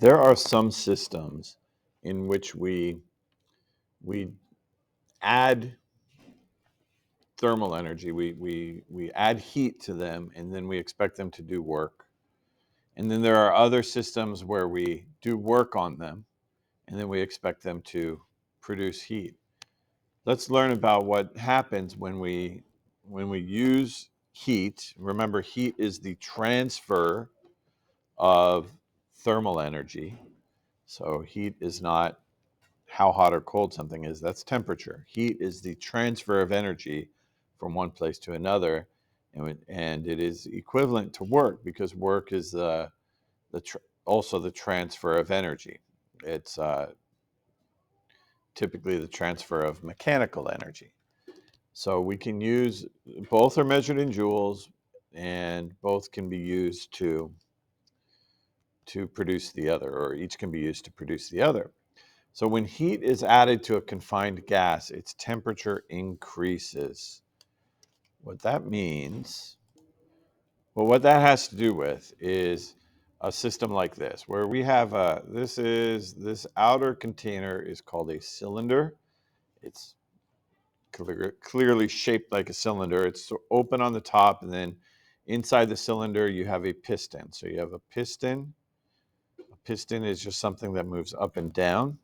There are some systems in which we add thermal energy. We add heat to them, and then we expect them to do work. And then there are other systems where we do work on them, and then we expect them to produce heat. Let's learn about what happens when we use heat. Remember, heat is the transfer of thermal energy. So heat is not how hot or cold something is. That's temperature. Heat is the transfer of energy from one place to another, and it is equivalent to work because work is also the transfer of energy. It's typically the transfer of mechanical energy. So we can use both are measured in joules, and both can be used to produce the other, or each can be used to produce the other. So when heat is added to a confined gas, its temperature increases. What that means, well, what that has to do with is a system like this, where we have this outer container is called a cylinder. It's clearly shaped like a cylinder. It's open on the top, and then inside the cylinder you have a piston. So you have a piston. A piston is just something that moves up and down.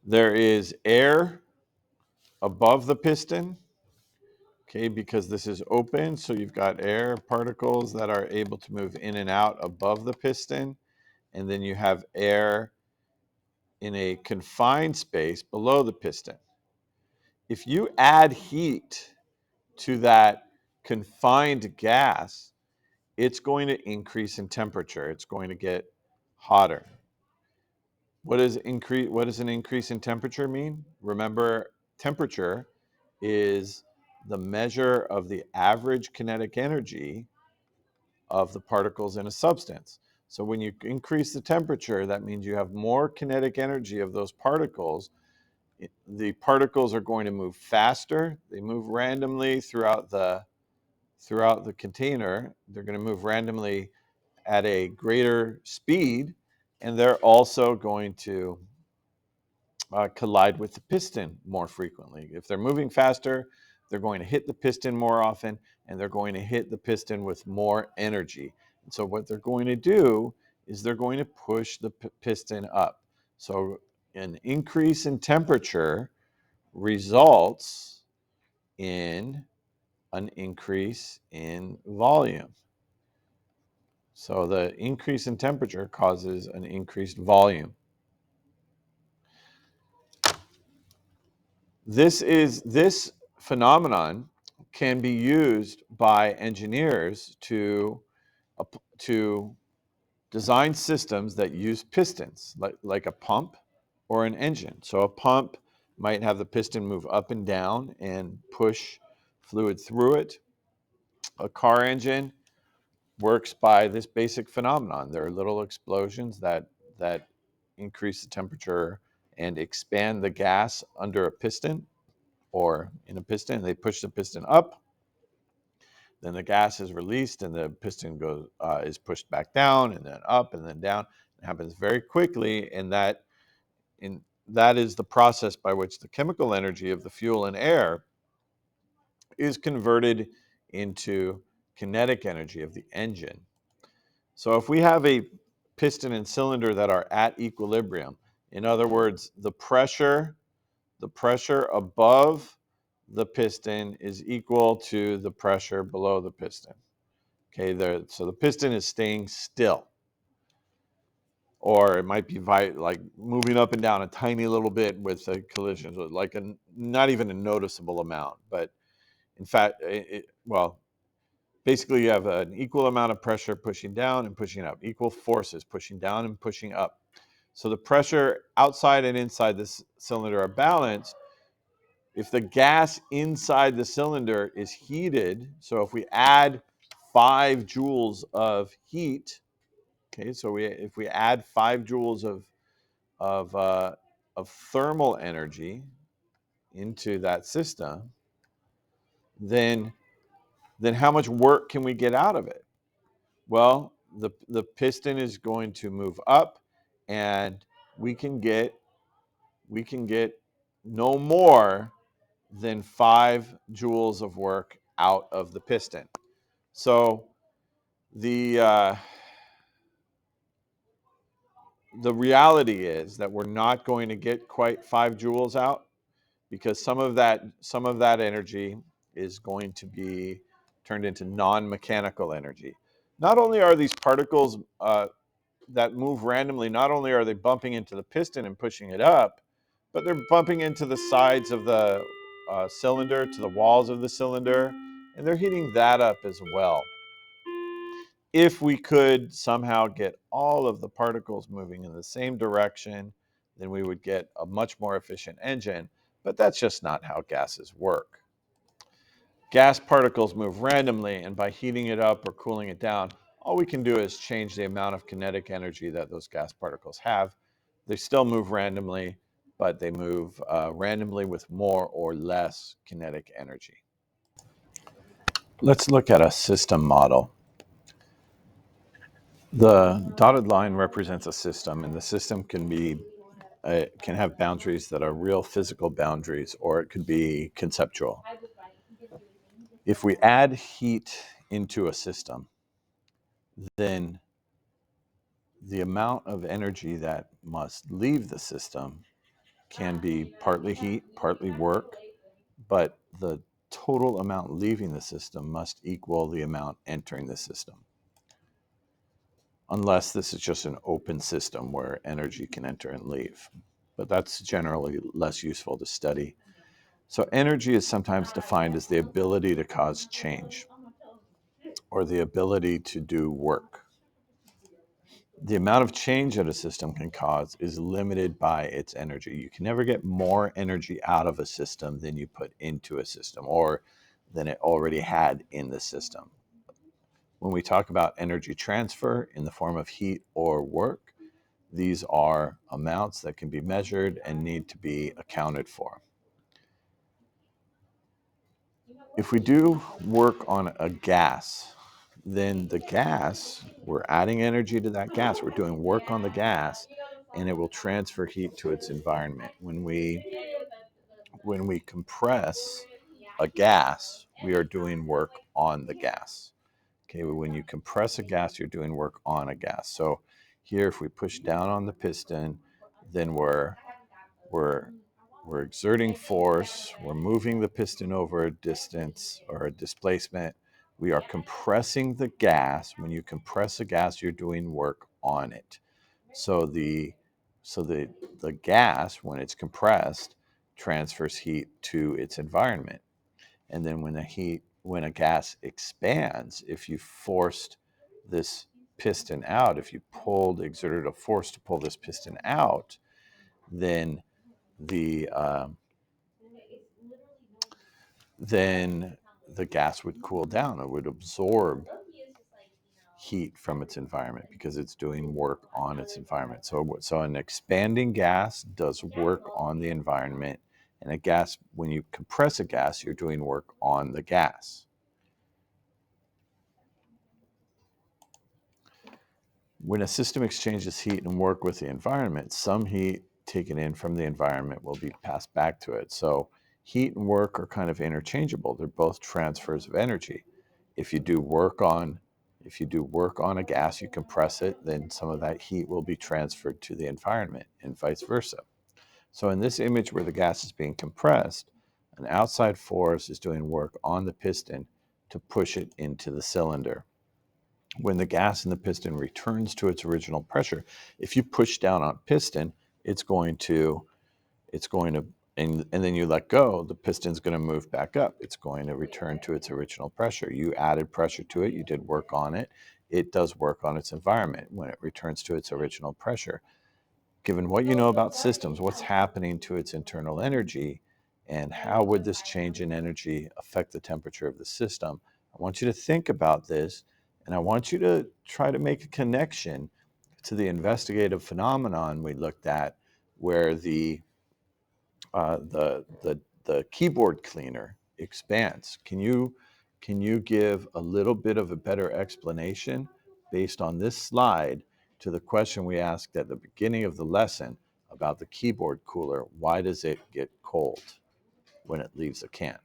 There is air above the piston, okay, because this is open, so you've got air particles that are able to move in and out above the piston, and then you have air in a confined space below the piston. If you add heat to that confined gas, it's going to increase in temperature. It's going to get hotter. What does an increase in temperature mean? Remember, temperature is the measure of the average kinetic energy of the particles in a substance. So when you increase the temperature, that means you have more kinetic energy of those particles. The particles are going to move faster. They move randomly throughout the container. They're going to move randomly at a greater speed, and they're also going to collide with the piston more frequently. If they're moving faster, they're going to hit the piston more often, and they're going to hit the piston with more energy. And so what they're going to do is they're going to push the piston up. So an increase in temperature results in an increase in volume. So the increase in temperature causes an increased volume. This phenomenon can be used by engineers to design systems that use pistons, like a pump or an engine. So a pump might have the piston move up and down and push fluid through it. A car engine works by this basic phenomenon. There are little explosions that increase the temperature and expand the gas under a piston or in a piston. They push the piston up, then the gas is released, and the piston is pushed back down, and then up, and then down. It happens very quickly, and that is the process by which the chemical energy of the fuel and air is converted into kinetic energy of the engine. So if we have a piston and cylinder that are at equilibrium, in other words, the pressure above the piston is equal to the pressure below the piston. Okay, so the piston is staying still, or it might be like moving up and down a tiny little bit with a collision, so like not even a noticeable amount. But in fact, basically you have an equal amount of pressure pushing down and pushing up, equal forces pushing down and pushing up. So the pressure outside and inside this cylinder are balanced. If the gas inside the cylinder is heated, so if we add 5 joules of heat, okay, so if we add 5 joules of, uh, of thermal energy into that system, then how much work can we get out of it? Well, the piston is going to move up, and we can get no more than 5 joules of work out of the piston. So the reality is that we're not going to get quite 5 joules out, because some of that energy is going to be turned into non-mechanical energy. Not only are these particles that move randomly, not only are they bumping into the piston and pushing it up, but they're bumping into the sides of the cylinder, to the walls of the cylinder, and they're heating that up as well. If we could somehow get all of the particles moving in the same direction, then we would get a much more efficient engine, but that's just not how gases work. Gas particles move randomly, and by heating it up or cooling it down, all we can do is change the amount of kinetic energy that those gas particles have. They still move randomly, but they move randomly with more or less kinetic energy. Let's look at a system model. The dotted line represents a system, and the system can have boundaries that are real physical boundaries, or it could be conceptual. If we add heat into a system, then the amount of energy that must leave the system can be partly heat, partly work, but the total amount leaving the system must equal the amount entering the system, unless this is just an open system where energy can enter and leave. But that's generally less useful to study. So energy is sometimes defined as the ability to cause change, or the ability to do work. The amount of change that a system can cause is limited by its energy. You can never get more energy out of a system than you put into a system, or than it already had in the system. When we talk about energy transfer in the form of heat or work, these are amounts that can be measured and need to be accounted for. If we do work on a gas, then the gas, we're adding energy to that gas. We're doing work on the gas, and it will transfer heat to its environment. When we compress a gas, we are doing work on the gas. Okay, when you compress a gas, you're doing work on a gas. So here, if we push down on the piston, then we're exerting force. We're moving the piston over a distance or a displacement. We are compressing the gas. When you compress a gas, you're doing work on it. So the gas, when it's compressed, transfers heat to its environment. And then when a gas expands, if you forced this piston out, if you exerted a force to pull this piston out, then the gas would cool down. It would absorb heat from its environment because it's doing work on its environment. So an expanding gas does work on the environment, and when you compress a gas, you're doing work on the gas. When a system exchanges heat and work with the environment, some heat taken in from the environment will be passed back to it. So heat and work are kind of interchangeable. They're both transfers of energy. If you do work on a gas, you compress it, then some of that heat will be transferred to the environment, and vice versa. So in this image where the gas is being compressed, an outside force is doing work on the piston to push it into the cylinder. When the gas in the piston returns to its original pressure, if you push down on piston, it's going to, and then you let go, the piston's going to move back up. It's going to return to its original pressure. You added pressure to it, you did work on it. It does work on its environment when it returns to its original pressure. Given what you know about systems, what's happening to its internal energy, and how would this change in energy affect the temperature of the system? I want you to think about this, and I want you to try to make a connection to the investigative phenomenon we looked at, where the keyboard cleaner expands. Can you give a little bit of a better explanation based on this slide to the question we asked at the beginning of the lesson about the keyboard cooler. Why does it get cold when it leaves a can?